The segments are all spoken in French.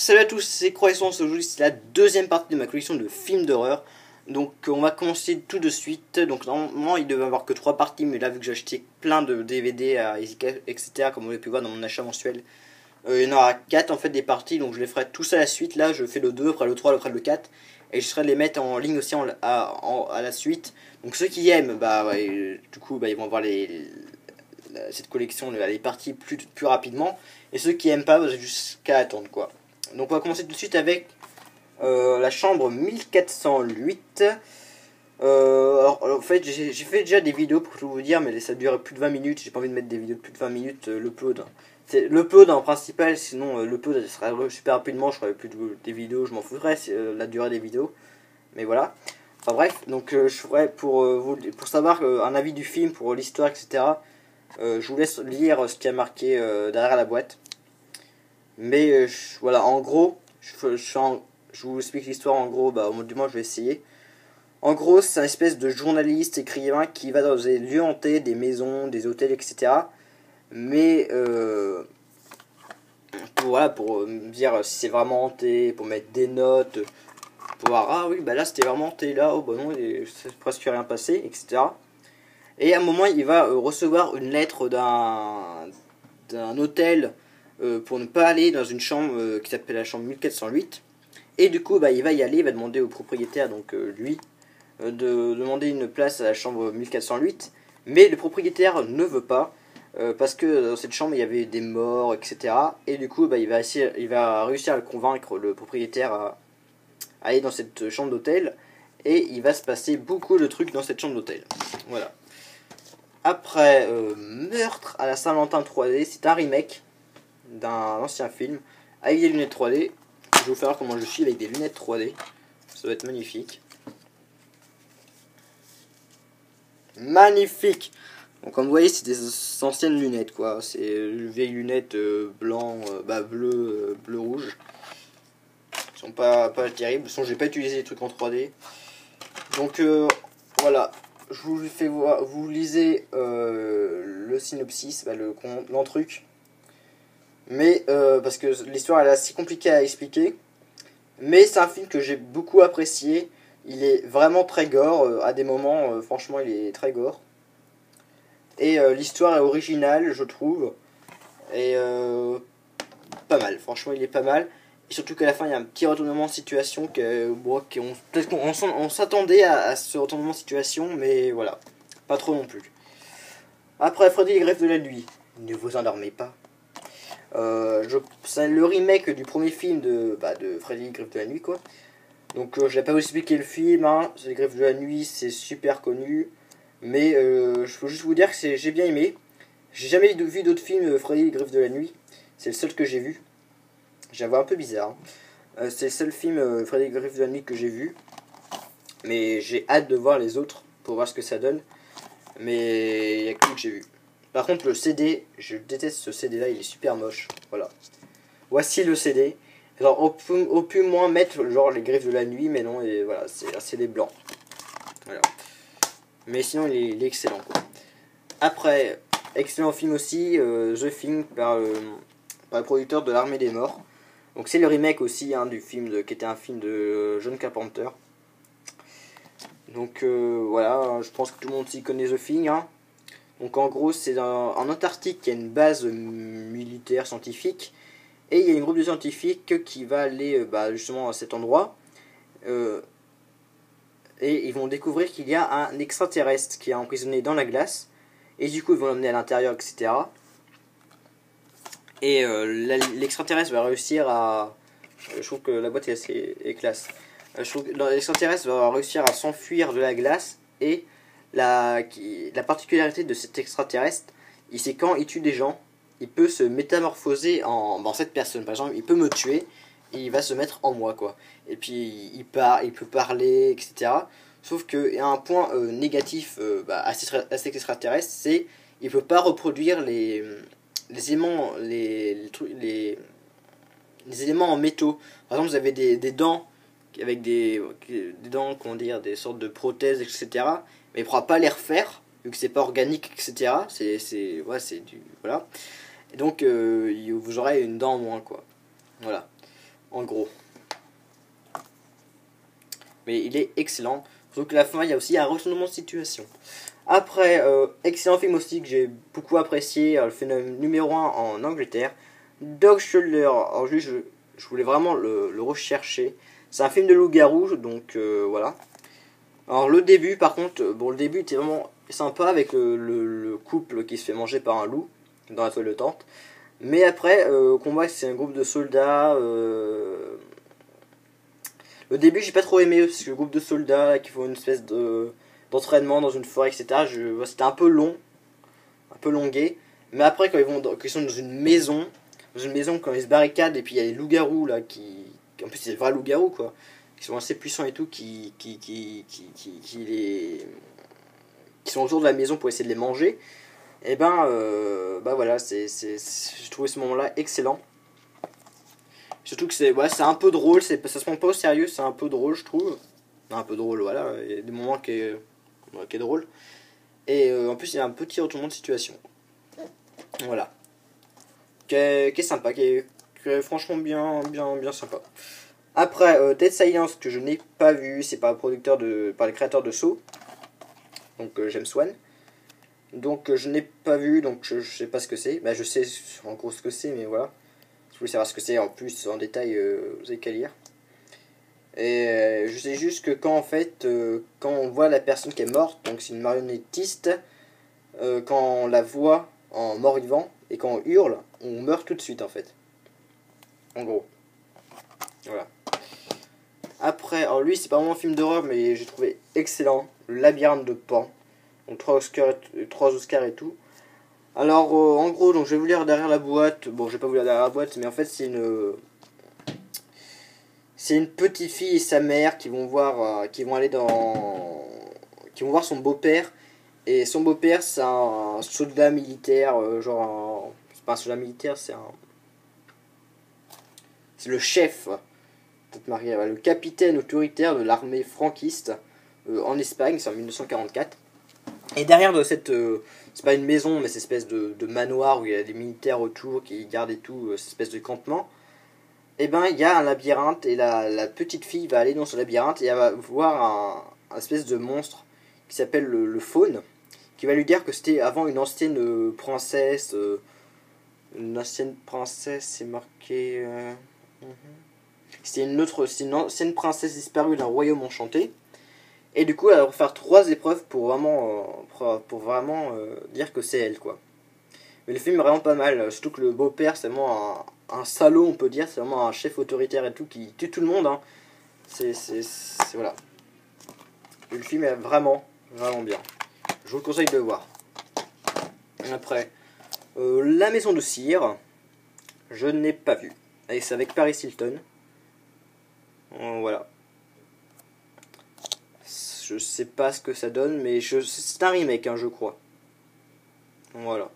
Salut à tous, c'est Croissance. Aujourd'hui c'est la deuxième partie de ma collection de films d'horreur. Donc on va commencer tout de suite. Donc normalement il devait y avoir que 3 parties, mais là vu que j'ai acheté plein de DVD à EasyCash, etc. comme vous avez pu voir dans mon achat mensuel, il y en aura 4 en fait des parties, donc je les ferai tous à la suite. Là je fais le 2, après le 3, après le 4. Et je serai de les mettre en ligne aussi à la suite. Donc ceux qui aiment, bah ouais, du coup bah, ils vont voir cette collection, les parties plus rapidement. Et ceux qui aiment pas, bah, jusqu'à attendre quoi. Donc on va commencer tout de suite avec la chambre 1408. Alors, en fait j'ai fait déjà des vidéos pour tout vous dire, mais ça durait plus de 20 minutes. J'ai pas envie de mettre des vidéos de plus de 20 minutes. L'upload, c'est l'upload en principal, sinon l'upload sera super rapidement. Je ferai plus des vidéos, je m'en foutrais, c'est la durée des vidéos. Mais voilà. Enfin bref, donc je ferai pour savoir un avis du film, pour l'histoire, etc. Je vous laisse lire ce qui a marqué derrière la boîte. Mais voilà, en gros, je vous explique l'histoire en gros, bah, du moins je vais essayer. En gros, c'est un espèce de journaliste, écrivain qui va dans des lieux hantés, des maisons, des hôtels, etc. Mais pour me dire si c'est vraiment hanté, pour mettre des notes, pour voir, ah oui, bah là c'était vraiment hanté, là, oh bah non, c'est presque rien passé, etc. Et à un moment, il va recevoir une lettre d'un hôtel pour ne pas aller dans une chambre qui s'appelle la chambre 1408. Et du coup, bah, il va y aller, il va demander au propriétaire, donc lui, de demander une place à la chambre 1408. Mais le propriétaire ne veut pas, parce que dans cette chambre, il y avait des morts, etc. Et du coup, bah, il va réussir à le convaincre, le propriétaire, à aller dans cette chambre d'hôtel. Et il va se passer beaucoup de trucs dans cette chambre d'hôtel. Voilà. Après Meurtre à la Saint-Valentin 3D, c'est un remake d'un ancien film avec des lunettes 3D. Je vais vous faire comment je suis avec des lunettes 3D. Ça va être magnifique. Magnifique. Donc comme vous voyez, c'est des anciennes lunettes quoi. C'est vieilles lunettes bleu rouge. Ils sont pas terribles. De toute façon, j'ai pas utilisé des trucs en 3D. Donc voilà. Je vous fais voir, vous lisez le synopsis, bah, l'entruc. Mais parce que l'histoire elle est assez compliquée à expliquer. Mais c'est un film que j'ai beaucoup apprécié. Il est vraiment très gore. À des moments, franchement, il est très gore. Et l'histoire est originale, je trouve. Et pas mal. Franchement, il est pas mal. Et surtout qu'à la fin, il y a un petit retournement de situation. Peut-être qu'on s'attendait à ce retournement de situation. Mais voilà. Pas trop non plus. Après, Freddy les Griffes de la Nuit. Ne vous endormez pas. C'est le remake du premier film de Freddy les Griffes de la Nuit quoi. Donc je vais pas vous expliquer le film, hein. Les Griffes de la Nuit c'est super connu. Mais je peux juste vous dire que j'ai bien aimé. J'ai jamais vu d'autres films Freddy les Griffes de la Nuit. C'est le seul que j'ai vu. J'avoue un peu bizarre, hein. C'est le seul film Freddy les Griffes de la Nuit que j'ai vu. Mais j'ai hâte de voir les autres pour voir ce que ça donne. Mais il y a que lui que j'ai vu. Par contre le CD, je déteste ce CD là, il est super moche. Voilà. Voici le CD. Alors au plus moins mettre genre les Griffes de la Nuit, mais non, et voilà, c'est un CD blanc. Voilà. Mais sinon il est excellent quoi. Après, excellent film aussi, The Thing par le producteur de l'Armée des Morts. Donc c'est le remake aussi hein, du film qui était un film de John Carpenter. Donc voilà, je pense que tout le monde s'y connaît The Thing. Hein. Donc en gros, c'est en Antarctique, il y a une base militaire scientifique. Et il y a une groupe de scientifiques qui va aller justement à cet endroit. Et ils vont découvrir qu'il y a un extraterrestre qui est emprisonné dans la glace. Et du coup, ils vont l'emmener à l'intérieur, etc. Et l'extraterrestre va réussir à... Je trouve que la boîte est assez classe. Je trouve que l'extraterrestre va réussir à s'enfuir de la glace. Et la particularité de cet extraterrestre, c'est quand il tue des gens, il peut se métamorphoser en cette personne. Par exemple, il peut me tuer et il va se mettre en moi, quoi. Et puis il peut parler, etc. Sauf qu'il y a un point négatif à cet extraterrestre, c'est il peut pas reproduire les éléments, les éléments en métaux. Par exemple, vous avez des dents avec des dents, comment dire, des sortes de prothèses, etc. Mais il ne pourra pas les refaire vu que c'est pas organique, etc. C'est du voilà. Et donc vous aurez une dent en moins quoi. Voilà. en gros. Mais il est excellent. Surtout que la fin, il y a aussi un retournement de situation. Après, excellent film aussi que j'ai beaucoup apprécié, le phénomène numéro 1 en Angleterre, Dog Shoulder. Alors juste, je voulais vraiment le rechercher. C'est un film de loup-garou, donc voilà. Alors le début, par contre, bon, le début était vraiment sympa avec le couple qui se fait manger par un loup dans la toile de tente. Mais après, au combat, c'est un groupe de soldats. Le début, j'ai pas trop aimé parce que le groupe de soldats qui font une espèce d'entraînement dans une forêt, etc. C'était un peu long, un peu longué. Mais après, quand ils sont dans une maison, quand ils se barricadent, et puis il y a les loups-garous là en plus, c'est des vrais loups-garous quoi, qui sont assez puissants et tout, qui sont autour de la maison pour essayer de les manger. Et bah voilà, j'ai trouvé ce moment-là excellent. Surtout que c'est un peu drôle, ça se prend pas au sérieux, c'est un peu drôle, je trouve. Un peu drôle, voilà, il y a des moments qui est drôle. Et en plus, il y a un petit retournement de situation. Voilà. Qui est sympa, qui est franchement bien sympa. Après, Dead Silence, que je n'ai pas vu, c'est par les créateurs de Saw, donc James Wan. Donc je n'ai pas vu, donc je sais pas ce que c'est. Bah, je sais en gros ce que c'est, mais voilà. Si vous voulez savoir ce que c'est en plus en détail, vous avez qu'à lire. Et je sais juste que quand on voit la personne qui est morte, donc c'est une marionnettiste, quand on la voit en mort-vivant et quand on hurle, on meurt tout de suite en fait. En gros. Voilà. Après, alors lui c'est pas vraiment un film d'horreur, mais j'ai trouvé excellent. Le labyrinthe de Pan. Donc 3 Oscars et tout. Alors en gros, donc je vais vous lire derrière la boîte. Bon, je vais pas vous lire derrière la boîte, mais en fait c'est une petite fille et sa mère qui vont voir son beau-père. Et son beau-père, c'est un soldat militaire, c'est pas un soldat militaire, c'est le chef, le capitaine autoritaire de l'armée franquiste en Espagne, c'est en 1944. Et derrière de c'est pas une maison, mais c'est une espèce de manoir où il y a des militaires autour qui gardent et tout, cette espèce de campement. Et ben il y a un labyrinthe et la petite fille va aller dans ce labyrinthe et elle va voir un espèce de monstre qui s'appelle le faune, qui va lui dire que c'était avant une ancienne princesse. Une ancienne princesse, c'est marqué. C'est une ancienne princesse disparue d'un royaume enchanté. Et du coup, elle va faire 3 épreuves pour vraiment dire que c'est elle, quoi. Mais le film est vraiment pas mal, surtout que le beau-père, c'est vraiment un salaud, on peut dire. C'est vraiment un chef autoritaire et tout qui tue tout le monde. Hein. Voilà. Et le film est vraiment bien. Je vous le conseille de le voir. Après, La Maison de Cire, je n'ai pas vu. Et c'est avec Paris Hilton. Voilà. Je sais pas ce que ça donne, mais c'est un remake, hein, je crois. Voilà.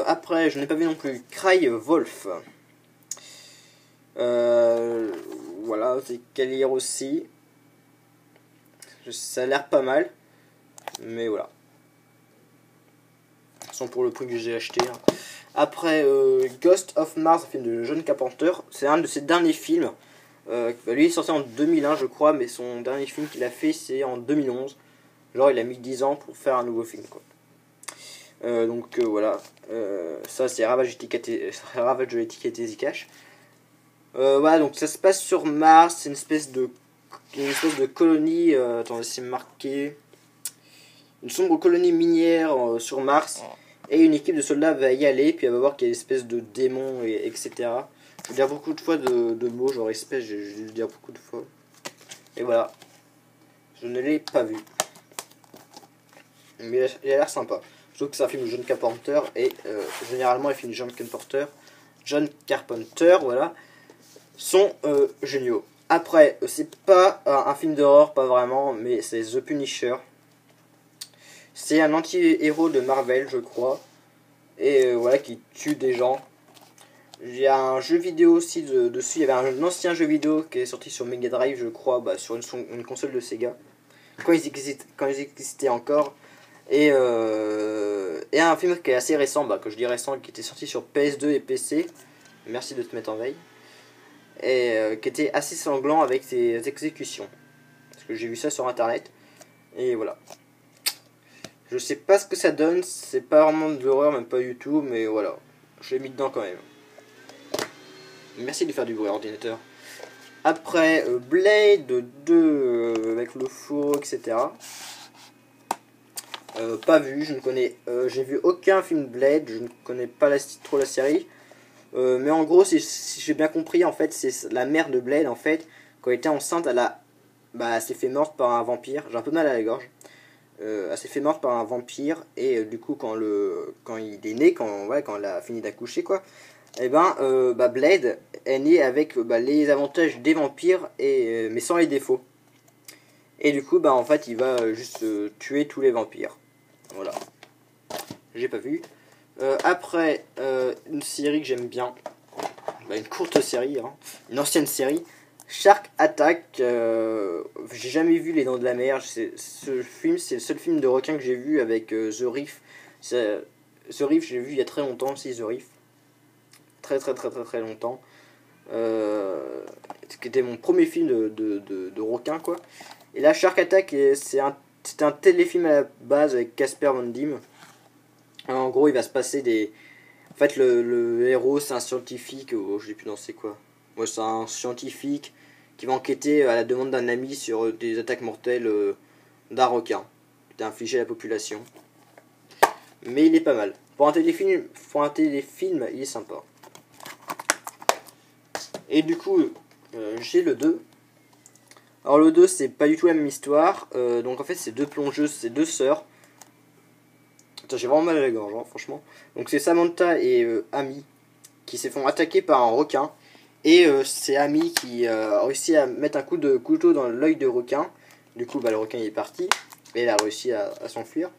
Après, je n'ai pas vu non plus Cry Wolf. Voilà, c'est qu'à lire aussi. Ça a l'air pas mal. Mais voilà. Sans pour le prix que j'ai acheté. Hein. Après, Ghost of Mars, un film de John Carpenter. C'est un de ses derniers films. Lui, il est sorti en 2001, je crois. Mais son dernier film qu'il a fait, c'est en 2011. Genre, il a mis 10 ans pour faire un nouveau film, quoi. Donc voilà, ça c'est Ravage de l'étiquette Zcash. Voilà, donc ça se passe sur Mars, c'est une espèce de colonie, attendez, c'est marqué, une sombre colonie minière sur Mars, et une équipe de soldats va y aller, puis elle va voir qu'il y a une espèce de démons, etc. Je vais dire beaucoup de fois de mots, genre espèce, je vais le dire beaucoup de fois. Et voilà, je ne l'ai pas vu. Mais il a l'air sympa. Je trouve que c'est un film de John Carpenter et généralement les films de John Carpenter, voilà, sont géniaux. Après, c'est pas un film d'horreur, pas vraiment, mais c'est The Punisher. C'est un anti-héros de Marvel, je crois, et voilà, qui tue des gens. Il y a un jeu vidéo aussi dessus. Il y avait un ancien jeu vidéo qui est sorti sur Mega Drive, je crois, sur une console de Sega, quand ils existaient encore. Et un film qui est assez récent, que je dis récent, qui était sorti sur PS2 et PC, merci de te mettre en veille. Et qui était assez sanglant avec ses exécutions. Parce que j'ai vu ça sur internet. Et voilà. Je sais pas ce que ça donne, c'est pas vraiment de l'horreur, même pas du tout, mais voilà. Je l'ai mis dedans quand même. Merci de faire du bruit, ordinateur. Après, Blade 2 avec le four, etc. Pas vu, je ne connais. J'ai vu aucun film Blade, je ne connais pas trop la série. Mais en gros, si j'ai bien compris, en fait, c'est la mère de Blade, en fait, quand elle était enceinte, elle s'est fait morte par un vampire. J'ai un peu mal à la gorge. Elle s'est fait morte par un vampire et du coup quand il est né, quand elle a fini d'accoucher quoi, et Blade est né avec les avantages des vampires mais sans les défauts. Et du coup en fait il va juste tuer tous les vampires. Voilà. J'ai pas vu. Après une série que j'aime bien, une courte série, hein, une ancienne série. Shark Attack, j'ai jamais vu Les Dents de la Mer. Ce film, c'est le seul film de requin que j'ai vu avec The Reef. The Reef, j'ai vu il y a très longtemps aussi, The Reef. Très très très très très longtemps. Qui était mon premier film de requin, quoi. Et là, Shark Attack, c'était un téléfilm à la base avec Casper Van Dien. En gros, il va se passer des... En fait, le héros, c'est un scientifique, je sais plus dans c'est quoi. Ouais, c'est un scientifique qui va enquêter à la demande d'un ami sur des attaques mortelles d'un requin qui est infligé à la population. Mais il est pas mal. Pour un téléfilm, il est sympa. Et du coup, j'ai le 2. Alors le 2, c'est pas du tout la même histoire. Donc en fait, c'est deux plongeuses, c'est deux sœurs. Attends, j'ai vraiment mal à la gorge, hein, franchement. Donc c'est Samantha et Amy qui se font attaquer par un requin. Et c'est Amy qui a réussi à mettre un coup de couteau dans l'œil de requin. Du coup, le requin il est parti. Et elle a réussi à s'enfuir.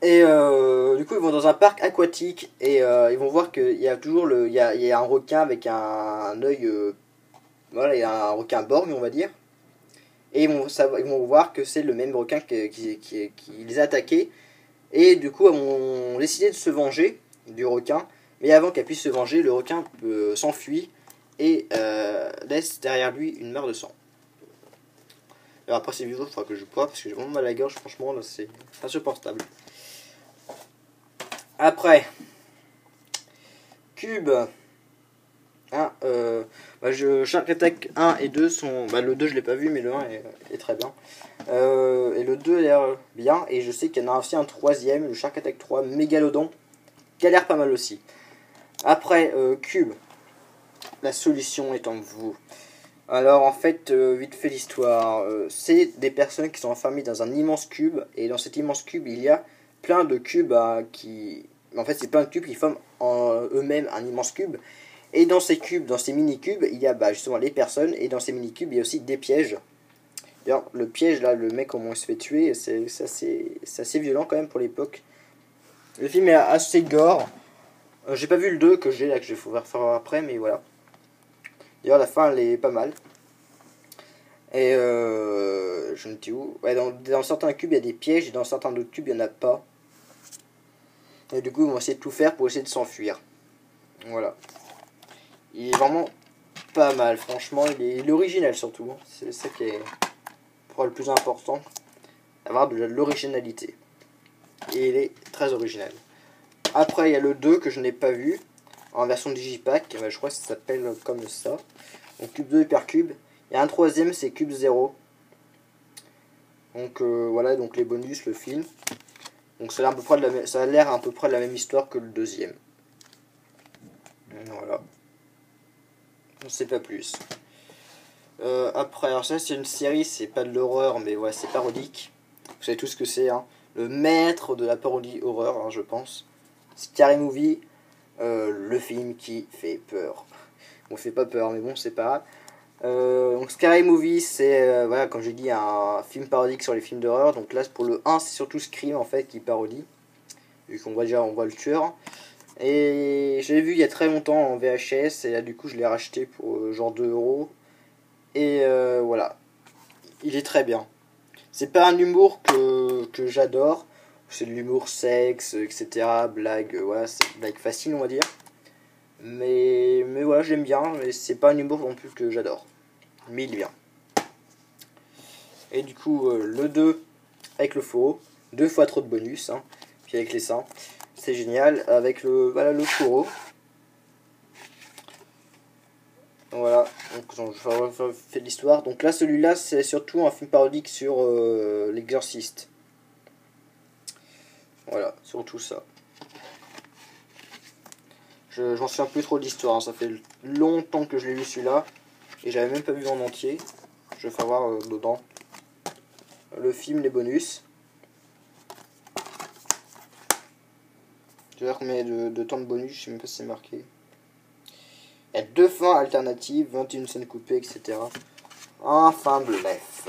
Et du coup, ils vont dans un parc aquatique. Et ils vont voir qu'il y a toujours il y a un requin avec un œil. Voilà, il y a un requin borgne, on va dire. Et ils vont voir que c'est le même requin qui les a attaqués. Et du coup, ils vont décider de se venger du requin. Mais avant qu'elle puisse se venger, le requin s'enfuit et laisse derrière lui une mare de sang. Alors après ces vidéos, il faudra que je bois parce que j'ai vraiment mal à la gorge, franchement, là c'est insupportable. Après, Cube. Hein, Shark Attack 1 et 2 sont... le 2 je l'ai pas vu, mais le 1 est très bien. Et le 2 a l'air bien, et je sais qu'il y en a aussi un troisième, le Shark Attack 3, Mégalodon, qui a l'air pas mal aussi. Après, Cube, la solution est en vous. Alors en fait, vite fait l'histoire, c'est des personnes qui sont enfermées dans un immense cube, et dans cet immense cube, il y a plein de cubes qui... En fait, c'est plein de cubes qui forment en eux-mêmes un immense cube. Et dans ces cubes, dans ces mini-cubes, il y a justement les personnes, et dans ces mini-cubes, il y a aussi des pièges. D'ailleurs, le piège, là, le mec, comment il se fait tuer, c'est assez violent quand même pour l'époque. Le film est assez gore. J'ai pas vu le 2 que j'ai là, que je vais pouvoir faire après, mais voilà. D'ailleurs, la fin, elle est pas mal. Et je me dis où ouais, dans certains cubes, il y a des pièges, et dans certains autres cubes, il n'y en a pas. Et du coup, ils vont essayer de tout faire pour essayer de s'enfuir. Voilà. Il est vraiment pas mal, franchement. Il est original surtout. C'est ça qui est le plus important. Avoir de l'originalité. Et il est très original. Après, il y a le 2 que je n'ai pas vu. En version Digipack. Je crois que ça s'appelle comme ça. Donc Cube 2 Hypercube. Il y a un troisième, c'est Cube 0. Donc voilà, donc les bonus, le film. Donc ça a l'air à peu près de la même histoire que le deuxième. Voilà. On ne sait pas plus. Après, alors ça c'est une série, c'est pas de l'horreur, mais ouais, c'est parodique. Vous savez tout ce que c'est, hein. Le maître de la parodie horreur, hein, je pense. Scary Movie, le film qui fait peur. Bon, fait pas peur, mais bon, c'est pas grave. Donc Scary Movie, c'est, voilà, comme j'ai dit, un film parodique sur les films d'horreur. Donc là, pour le 1, c'est surtout Scream, en fait, qui parodie. Vu qu'on voit déjà, on voit le tueur. Et je l'ai vu il y a très longtemps en VHS, et là, du coup, je l'ai racheté pour genre 2 €. Et voilà, il est très bien. C'est pas un humour que j'adore. C'est de l'humour sexe, etc. Blague, voilà, c'est blague facile, on va dire. Mais voilà, j'aime bien, mais c'est pas un humour non plus que j'adore. Mais il vient. Et du coup, le 2 avec le fourreau, 2 fois trop de bonus, hein. Puis avec les seins, c'est génial. Avec le, voilà, le fourreau. Voilà, donc je fais de l'histoire. Donc là, celui-là, c'est surtout un film parodique sur l'exorciste. Voilà, surtout ça. J'en souviens plus trop de l'histoire, hein. Ça fait longtemps que je l'ai vu celui-là. Et j'avais même pas vu en entier. Je vais faire voir dedans. Le film, les bonus. Je vais voir combien de temps de bonus, je sais même pas si c'est marqué. Il y a 2 fins alternatives, 21 scènes coupées, etc. Enfin bref.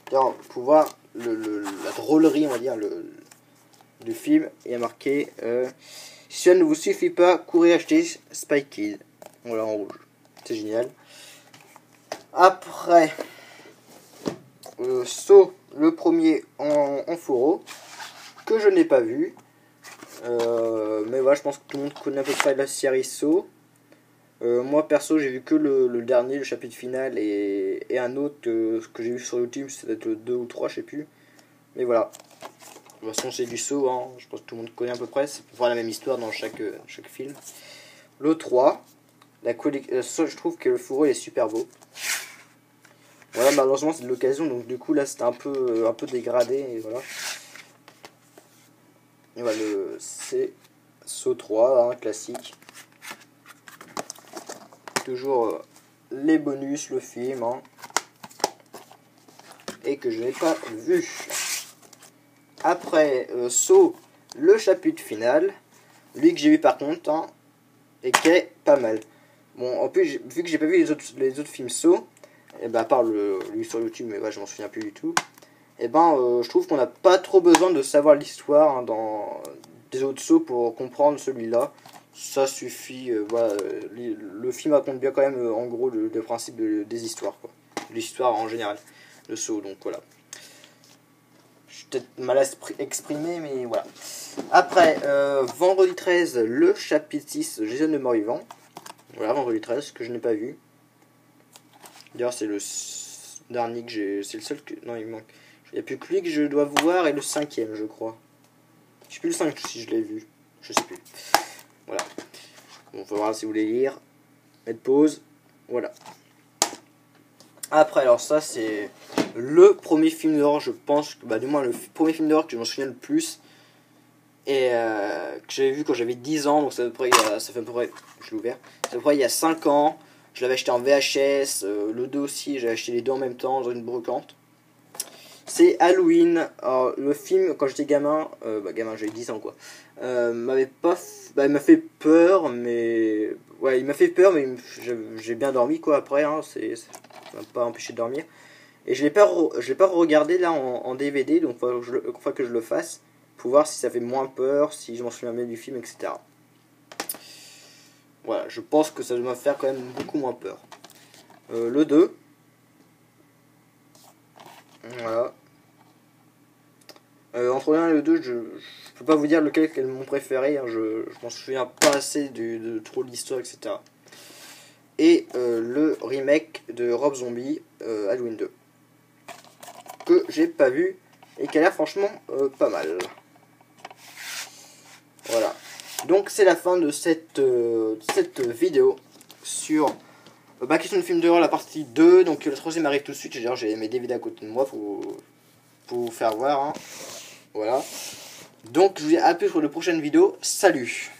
D'ailleurs, pour voir la drôlerie, on va dire, du film, il y a marqué si ça ne vous suffit pas, courez acheter Spy Kid. Voilà, en rouge. C'est génial. Après, Saw, le premier en fourreau, que je n'ai pas vu. Mais voilà, je pense que tout le monde connaît à peu près la série Saw. Moi perso, j'ai vu que le dernier, le chapitre final, et un autre que j'ai vu sur YouTube, c'est peut-être le 2 ou 3, je sais plus. Mais voilà. De toute façon, c'est du Saw, hein. Je pense que tout le monde connaît à peu près. C'est pour la même histoire dans chaque film. Le 3, je trouve que le fourreau est super beau. Voilà, malheureusement, c'est de l'occasion, donc du coup, là, c'était un peu dégradé, et voilà. Et voilà, c'est Saw 3, hein, classique. Toujours les bonus, le film, hein, et que je n'ai pas vu. Après, Saw, le chapitre final, lui que j'ai vu par contre, hein, et qui est pas mal. Bon, en plus, vu que j'ai pas vu les autres films Saw, et ben, à part lui sur YouTube, mais ouais, je m'en souviens plus du tout, et ben, je trouve qu'on n'a pas trop besoin de savoir l'histoire, hein, dans des autres Saw pour comprendre celui-là. Ça suffit, voilà, le film raconte bien quand même, en gros, le principe des histoires, quoi. L'histoire en général, le Saw, donc voilà. Je suis peut-être mal exprimé, mais voilà. Après, vendredi 13, le chapitre 6, Jason le mort-vivant. Voilà, vendredi 13, que je n'ai pas vu. D'ailleurs, c'est le dernier que j'ai. C'est le seul que. Non, il me manque. Il n'y a plus que lui que je dois voir, et le 5e, je crois. Je sais plus le 5 si je l'ai vu. Je sais plus. Voilà. Bon, faut voir si vous voulez lire. Mettre pause. Voilà. Après, alors ça, c'est le premier film d'horreur, je pense. Bah, du moins, le premier film d'horreur que je m'en souviens le plus. Et que j'avais vu quand j'avais 10 ans. Donc, ça fait à peu près. Je l'ai ouvert. Ça fait à peu près il y a 5 ans. Je l'avais acheté en VHS. Le 2 aussi, j'ai acheté les deux en même temps dans une brocante. C'est Halloween. Alors, le film, quand j'étais gamin, gamin, j'avais 10 ans quoi, m'avait pas. Il m'a fait peur, mais. Ouais, il m'a fait peur, mais j'ai bien dormi quoi après, hein, ça m'a pas empêché de dormir. Et je l'ai pas regardé là en DVD, donc il faut que je le fasse pour voir si ça fait moins peur, si je m'en souviens bien du film, etc. Voilà, je pense que ça doit me faire quand même beaucoup moins peur. Le 2. Voilà. Entre le 1 et le 2, je peux pas vous dire lequel est mon préféré, hein, je m'en souviens pas assez de trop de l'histoire, etc. Et le remake de Rob Zombie, Halloween 2, que j'ai pas vu et qui a l'air franchement pas mal. Voilà. Donc c'est la fin de cette vidéo sur ma question de film d'horreur, la partie 2. Donc le troisième arrive tout de suite. J'ai mes DVD à côté de moi pour vous faire voir, hein. Voilà. Donc je vous dis à plus pour de prochaines vidéos. Salut!